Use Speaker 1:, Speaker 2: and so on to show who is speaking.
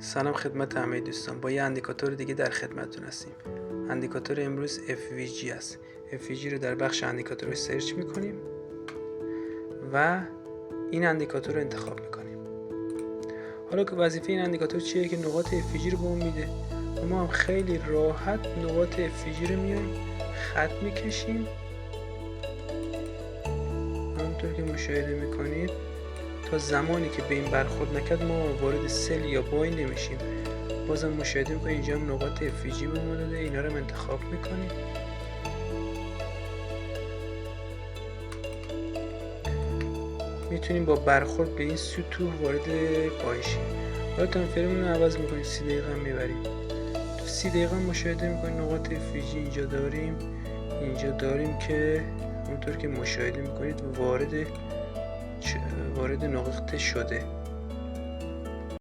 Speaker 1: سلام خدمت همه دوستان. با یه اندیکاتور دیگه در خدمتتون هستیم. اندیکاتور امروز FVG است. FVG رو در بخش اندیکاتور سرچ میکنیم و این اندیکاتور رو انتخاب میکنیم. حالا که وظیفه این اندیکاتور چیه؟ که نقاط FVG رو به اون میده. ما هم خیلی راحت نقاط FVG رو میایم خط میکشیم. همونطور که مشاهده میکنید تا زمانی که به این برخورد نکرد ما وارد سل یا بای نمیشیم. بازم مشاهده میکنید اینجا هم نقاط FVG به ما داده. اینا رو انتخاب میکنیم. میتونیم با برخورد به این سطوح وارد بای شیم. حالا تایمفریمون رو عوض میکنیم، 30 دقیقه میبریم. تو 30 دقیقه مشاهده میکنید نقاط FVG اینجا داریم که همونطور که مشاهده میکنید وارد نقطه شده.